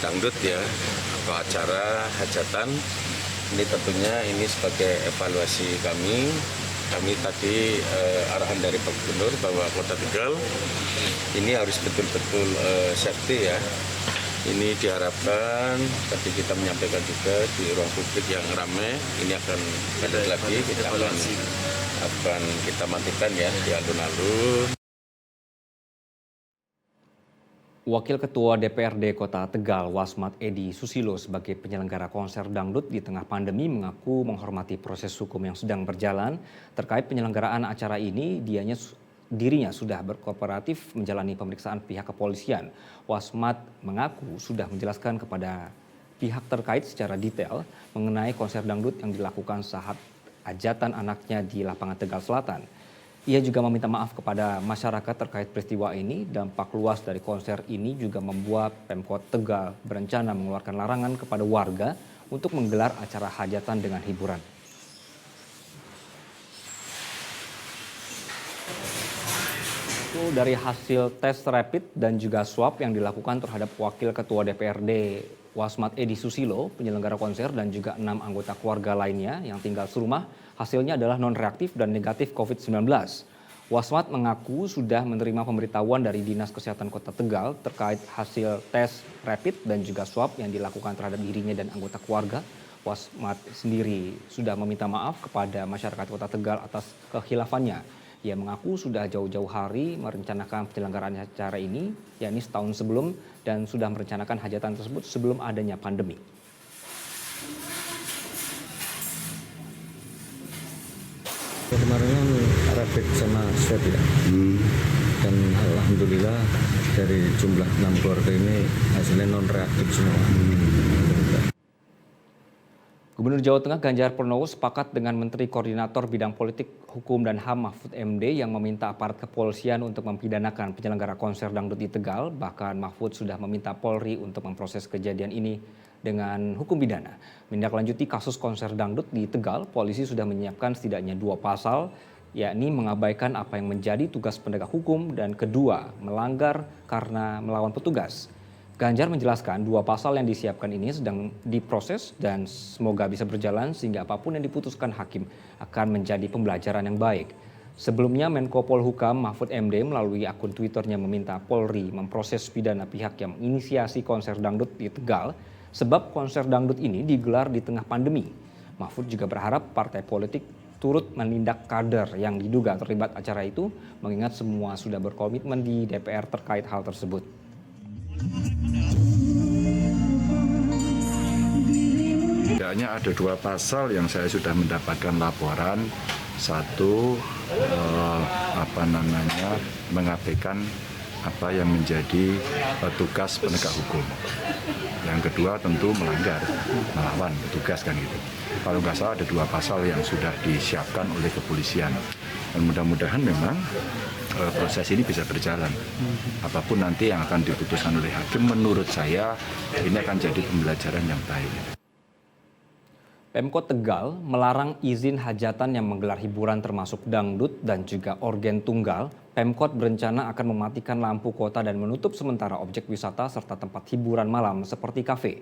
dangdut ya atau acara hajatan. Ini tentunya ini sebagai evaluasi kami. Kami tadi arahan dari Pak Gubernur bahwa Kota Tegal ini harus betul-betul safety ya. Ini diharapkan tadi kita menyampaikan juga di ruang publik yang ramai ini akan padat lagi, kita akan kita matikan ya di alun-alun. Wakil Ketua DPRD Kota Tegal, Wasmat Edi Susilo, sebagai penyelenggara konser dangdut di tengah pandemi mengaku menghormati proses hukum yang sedang berjalan. Terkait penyelenggaraan acara ini, dirinya sudah berkooperatif menjalani pemeriksaan pihak kepolisian. Wasmat mengaku sudah menjelaskan kepada pihak terkait secara detail mengenai konser dangdut yang dilakukan saat hajatan anaknya di lapangan Tegal Selatan. Ia juga meminta maaf kepada masyarakat terkait peristiwa ini. Dampak luas dari konser ini juga membuat Pemkot Tegal berencana mengeluarkan larangan kepada warga untuk menggelar acara hajatan dengan hiburan. Itu dari hasil tes rapid dan juga swab yang dilakukan terhadap Wakil Ketua DPRD Wasmat Edi Susilo, penyelenggara konser dan juga 6 anggota keluarga lainnya yang tinggal serumah, hasilnya adalah non-reaktif dan negatif COVID-19. Wasmat mengaku sudah menerima pemberitahuan dari Dinas Kesehatan Kota Tegal terkait hasil tes rapid dan juga swab yang dilakukan terhadap dirinya dan anggota keluarga. Wasmat sendiri sudah meminta maaf kepada masyarakat Kota Tegal atas kehilafannya. Ia mengaku sudah jauh-jauh hari merencanakan penyelenggaraan acara ini, yakni setahun sebelum, dan sudah merencanakan hajatan tersebut sebelum adanya pandemi. Kemarin kan rapid sama swab ya, dan alhamdulillah dari jumlah 6 keluarga ini hasilnya non reaktif semua. Gubernur Jawa Tengah Ganjar Pranowo sepakat dengan Menteri Koordinator Bidang Politik, Hukum dan HAM Mahfud MD yang meminta aparat kepolisian untuk mempidanakan penyelenggara konser dangdut di Tegal. Bahkan Mahfud sudah meminta Polri untuk memproses kejadian ini dengan hukum pidana. Menindaklanjuti kasus konser dangdut di Tegal, polisi sudah menyiapkan setidaknya 2 pasal, yakni mengabaikan apa yang menjadi tugas penegak hukum dan kedua, melanggar karena melawan petugas. Ganjar menjelaskan 2 pasal yang disiapkan ini sedang diproses dan semoga bisa berjalan sehingga apapun yang diputuskan hakim akan menjadi pembelajaran yang baik. Sebelumnya Menko Polhukam Mahfud MD melalui akun Twitternya meminta Polri memproses pidana pihak yang menginisiasi konser dangdut di Tegal sebab konser dangdut ini digelar di tengah pandemi. Mahfud juga berharap partai politik turut menindak kader yang diduga terlibat acara itu mengingat semua sudah berkomitmen di DPR terkait hal tersebut. Setidaknya ada 2 pasal yang saya sudah mendapatkan laporan. Satu, mengabaikan apa yang menjadi tugas penegak hukum. Yang kedua tentu melanggar, melawan petugas kan gitu. Kalau nggak salah ada 2 pasal yang sudah disiapkan oleh kepolisian. Dan mudah-mudahan memang proses ini bisa berjalan. Apapun nanti yang akan diputuskan oleh hakim, menurut saya ini akan jadi pembelajaran yang baik. Pemkot Tegal melarang izin hajatan yang menggelar hiburan termasuk dangdut dan juga organ tunggal. Pemkot berencana akan mematikan lampu kota dan menutup sementara objek wisata serta tempat hiburan malam seperti kafe.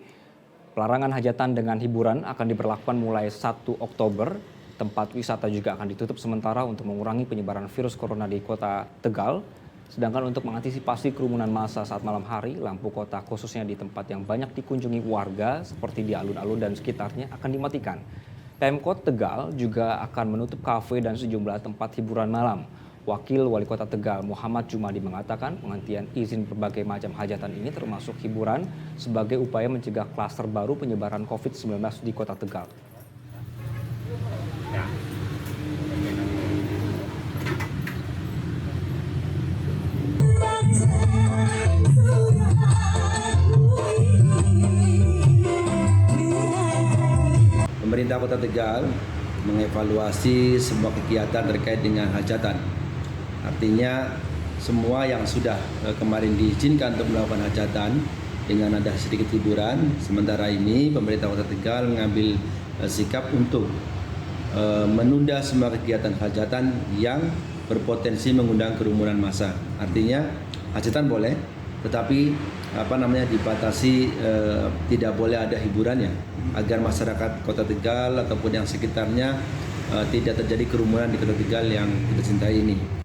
Pelarangan hajatan dengan hiburan akan diberlakukan mulai 1 Oktober. Tempat wisata juga akan ditutup sementara untuk mengurangi penyebaran virus corona di Kota Tegal. Sedangkan untuk mengantisipasi kerumunan massa saat malam hari, lampu kota khususnya di tempat yang banyak dikunjungi warga seperti di alun-alun dan sekitarnya akan dimatikan. Pemkot Tegal juga akan menutup kafe dan sejumlah tempat hiburan malam. Wakil Wali Kota Tegal Muhammad Jumadi mengatakan penghentian izin berbagai macam hajatan ini termasuk hiburan sebagai upaya mencegah klaster baru penyebaran COVID-19 di Kota Tegal. Pemerintah Kota Tegal mengevaluasi semua kegiatan terkait dengan hajatan. Artinya semua yang sudah kemarin diizinkan untuk melakukan hajatan dengan ada sedikit hiburan. Sementara ini pemerintah Kota Tegal mengambil sikap untuk menunda semua kegiatan hajatan yang berpotensi mengundang kerumunan massa. Artinya hajatan boleh, tetapi dibatasi tidak boleh ada hiburannya agar masyarakat Kota Tegal ataupun yang sekitarnya tidak terjadi kerumunan di Kota Tegal yang kita cintai ini.